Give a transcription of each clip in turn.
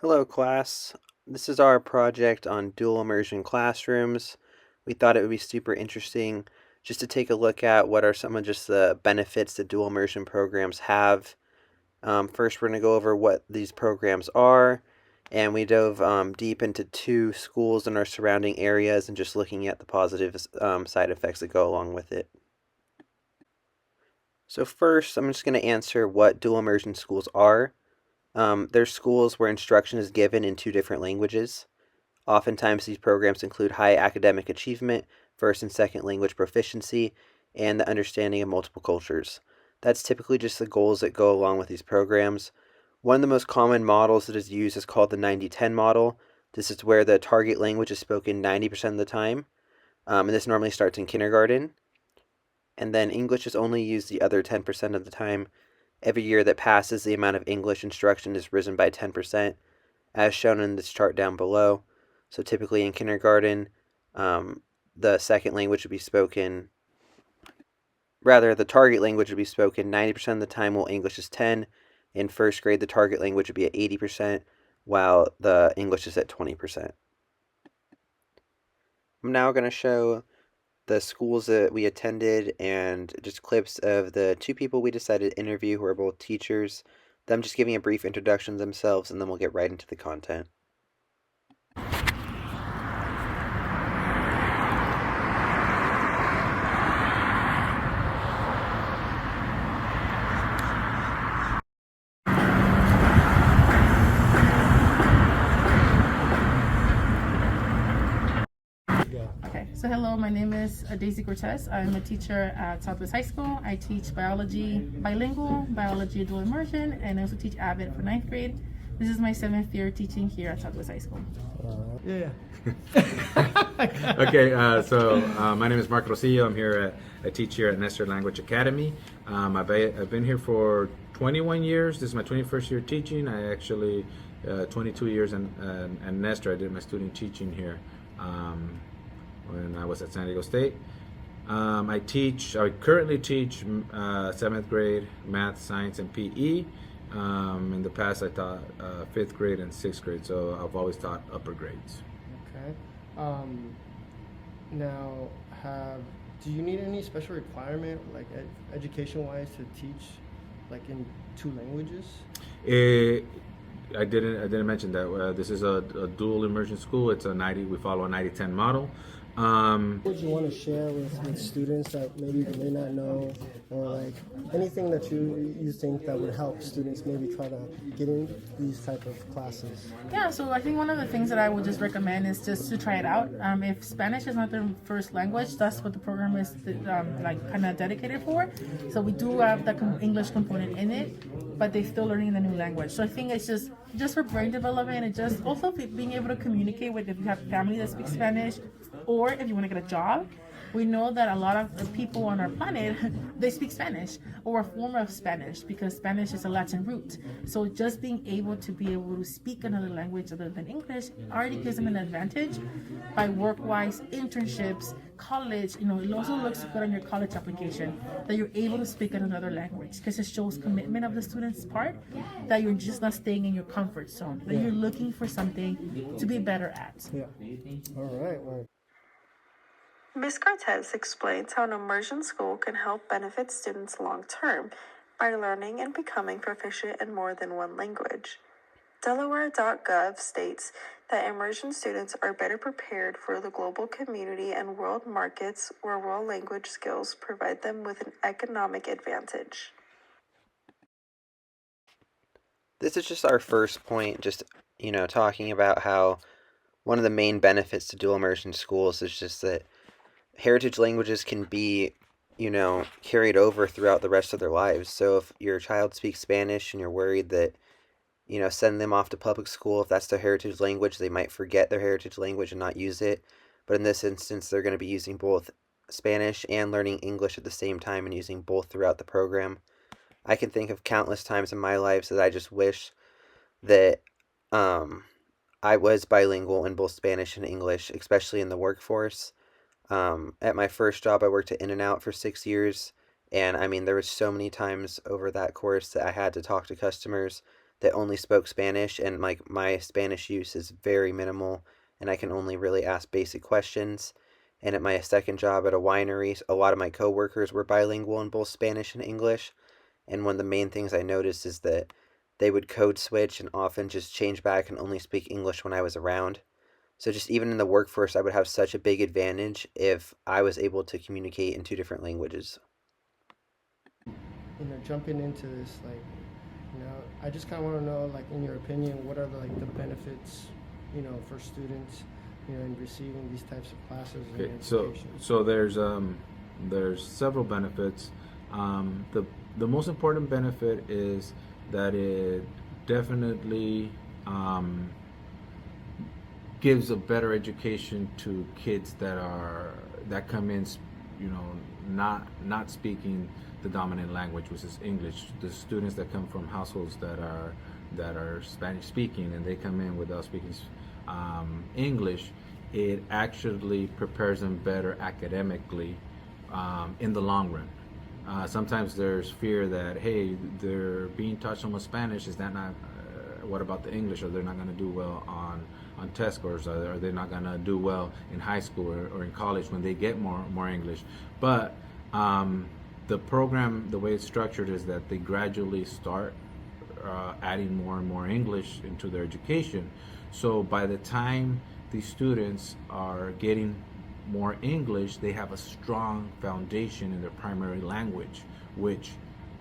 Hello, class. This is our project on dual immersion classrooms. We thought it would be super interesting just to take a look at what are some of just the benefits that dual immersion programs have. First, we're going to go over what these programs are, and we dove deep into two schools in our surrounding areas and just looking at the positive side effects that go along with it. So, first, I'm just going to answer what dual immersion schools are. They're schools where instruction is given in two different languages. Oftentimes, these programs include high academic achievement, first and second language proficiency, and the understanding of multiple cultures. That's typically just the goals that go along with these programs. One of the most common models that is used is called the 90-10 model. This is where the target language is spoken 90% of the time, and this normally starts in kindergarten. And then English is only used the other 10% of the time. Every year that passes, the amount of English instruction is risen by 10%, as shown in this chart down below. So typically in kindergarten, the second language would be spoken, rather, the target language would be spoken 90% of the time, while English is 10. In first grade, the target language would be at 80%, while the English is at 20%. I'm now going to show the schools that we attended and just clips of the two people we decided to interview who are both teachers, them just giving a brief introduction themselves, and then we'll get right into the content. Okay, so hello, my name is Daisy Cortez. I'm a teacher at Southwest High School. I teach biology bilingual, biology dual immersion, and I also teach AVID for ninth grade. This is my 7th year teaching here at Southwest High School. Yeah. Okay, my name is Mark Rosillo. I'm here I teach here at Nestor Language Academy. I've been here for 21 years. This is my 21st year teaching. I actually 22 years in Nestor. I did my student teaching here when I was at San Diego State. I currently teach 7th grade math, science, and PE. In the past, I taught 5th grade and 6th grade, so I've always taught upper grades. Okay. Now, do you need any special requirement, like education-wise, to teach, like in two languages? I didn't mention that this is a dual immersion school. It's a 90. We follow a 90-10 model. What would you want to share with students that maybe they may not know, or like anything that you think that would help students maybe try to get in these type of classes? Yeah, so I think one of the things that I would just recommend is just to try it out. If Spanish is not their first language, that's what the program is like kind of dedicated for. So we do have the English component in it, but they're still learning the new language. So I think it's just for brain development and just also being able to communicate with if you have family that speaks Spanish, or if you want to get a job. We know that a lot of the people on our planet, they speak Spanish or a form of Spanish because Spanish is a Latin root. So just being able to speak another language other than English already gives them an advantage by work-wise, internships, college. It also looks good on your college application that you're able to speak in another language because it shows commitment of the student's part that you're just not staying in your comfort zone, that you're looking for something to be better at. Yeah. All right. Well, Ms. Cortez explains how an immersion school can help benefit students long term by learning and becoming proficient in more than one language. Delaware.gov states that immersion students are better prepared for the global community and world markets where world language skills provide them with an economic advantage. This is just our first point, just, talking about how one of the main benefits to dual immersion schools is just that heritage languages can be, carried over throughout the rest of their lives. So if your child speaks Spanish and you're worried that, send them off to public school, if that's their heritage language, they might forget their heritage language and not use it. But in this instance, they're going to be using both Spanish and learning English at the same time and using both throughout the program. I can think of countless times in my life that I just wish that I was bilingual in both Spanish and English, especially in the workforce. At my first job, I worked at In-N-Out for 6 years, and I mean, there was so many times over that course that I had to talk to customers that only spoke Spanish, and like my Spanish use is very minimal, and I can only really ask basic questions. And at my second job at a winery, a lot of my coworkers were bilingual in both Spanish and English. And one of the main things I noticed is that they would code switch and often just change back and only speak English when I was around. So just even in the workforce, I would have such a big advantage if I was able to communicate in two different languages. Jumping into this, like, I just kind of want to know, like, in your opinion, what are the benefits, for students, in receiving these types of classes in education? So there's several benefits. The most important benefit is that it definitely gives a better education to kids that come in, not speaking the dominant language, which is English. The students that come from households that are Spanish speaking and they come in without speaking English, it actually prepares them better academically in the long run. Sometimes there's fear that, hey, they're being taught so much Spanish, is that not what about the English? Are they not going to do well on test scores? Are they not going to do well in high school or in college when they get more English? But the program, the way it's structured, is that they gradually start adding more and more English into their education. So by the time these students are getting more English, they have a strong foundation in their primary language, which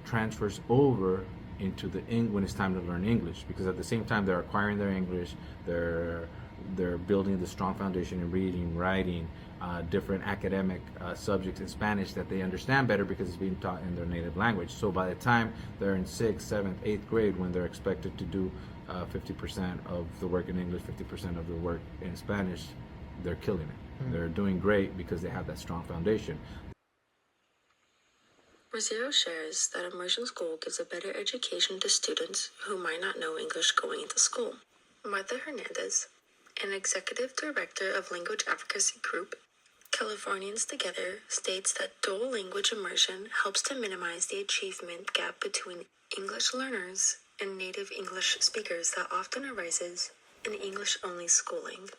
transfers over into when it's time to learn English, because at the same time they're acquiring their English, they're building the strong foundation in reading, writing, different academic subjects in Spanish that they understand better because it's being taught in their native language. So by the time they're in 6th, 7th, 8th grade, when they're expected to do 50% of the work in English, 50% of the work in Spanish, they're killing it. Mm-hmm. They're doing great because they have that strong foundation. Rosero shares that immersion school gives a better education to students who might not know English going into school. Martha Hernandez, an executive director of Language Advocacy Group, Californians Together, states that dual language immersion helps to minimize the achievement gap between English learners and native English speakers that often arises in English-only schooling.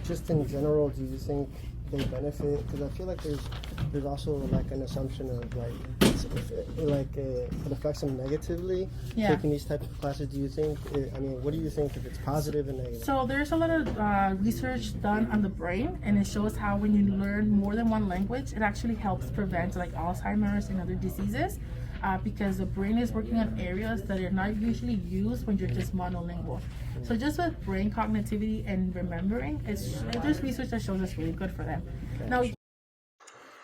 Just in general, do you think they benefit? Because I feel like there's also like an assumption of it affects them negatively. Yeah. Taking these types of classes, do you think? What do you think if it's positive and negative? So there's a lot of research done on the brain, and it shows how when you learn more than one language, it actually helps prevent like Alzheimer's and other diseases. Because the brain is working on areas that are not usually used when you're just monolingual. So just with brain cognitivity and remembering, there's research that shows it's really good for them. Now,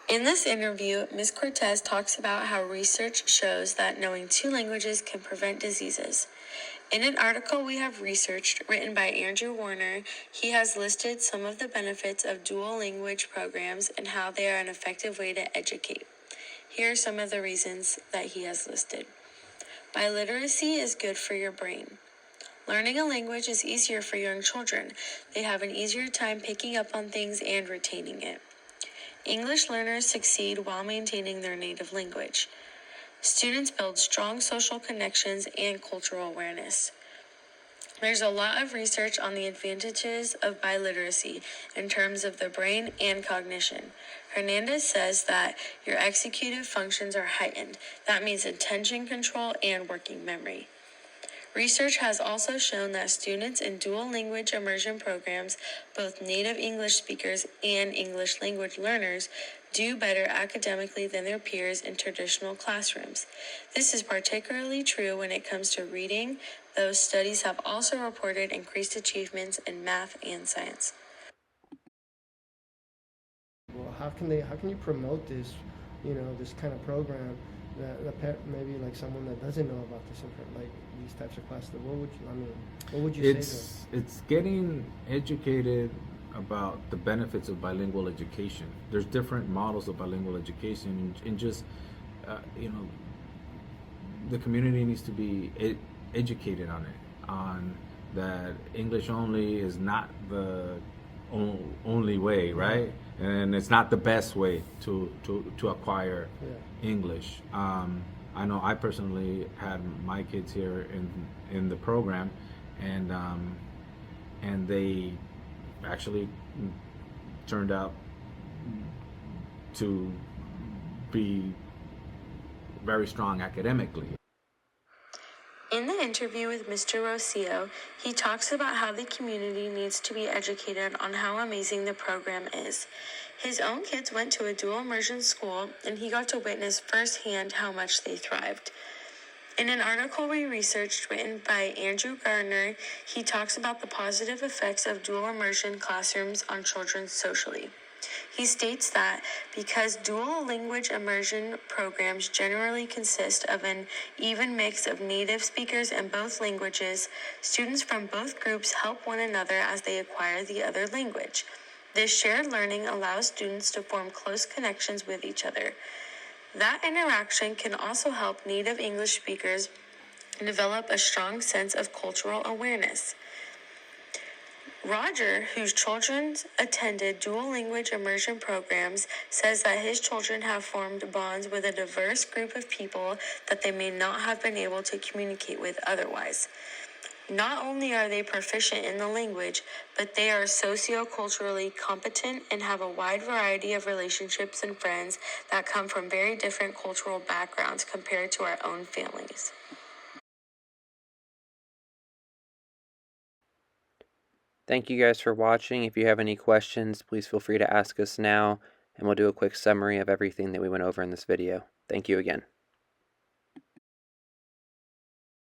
in this interview, Ms. Cortez talks about how research shows that knowing two languages can prevent diseases. In an article we have researched, written by Andrew Warner, he has listed some of the benefits of dual language programs and how they are an effective way to educate. Here are some of the reasons that he has listed. Biliteracy is good for your brain. Learning a language is easier for young children. They have an easier time picking up on things and retaining it. English learners succeed while maintaining their native language. Students build strong social connections and cultural awareness. There's a lot of research on the advantages of biliteracy in terms of the brain and cognition. Hernandez says that your executive functions are heightened. That means attention control and working memory. Research has also shown that students in dual language immersion programs, both native English speakers and English language learners, do better academically than their peers in traditional classrooms. This is particularly true when it comes to reading, though studies have also reported increased achievements in math and science. Well, how can you promote this, this kind of program that maybe like someone that doesn't know about this, like these types of classes? What would you say to them? It's getting educated about the benefits of bilingual education. There's different models of bilingual education, and just the community needs to be educated on that English only is not the only way, right? And it's not the best way to acquire English. I know I personally had my kids here in the program, and they actually turned out to be very strong academically. In the interview with Mr. Rocio, he talks about how the community needs to be educated on how amazing the program is. His own kids went to a dual immersion school, and he got to witness firsthand how much they thrived. In an article we researched written by Andrew Gardner, he talks about the positive effects of dual immersion classrooms on children socially. He states that because dual language immersion programs generally consist of an even mix of native speakers in both languages, students from both groups help one another as they acquire the other language. This shared learning allows students to form close connections with each other. That interaction can also help native English speakers develop a strong sense of cultural awareness. Roger, whose children attended dual language immersion programs, says that his children have formed bonds with a diverse group of people that they may not have been able to communicate with otherwise. Not only are they proficient in the language, but they are socioculturally competent and have a wide variety of relationships and friends that come from very different cultural backgrounds compared to our own families. Thank you guys for watching. If you have any questions, please feel free to ask us now, and we'll do a quick summary of everything that we went over in this video. Thank you again.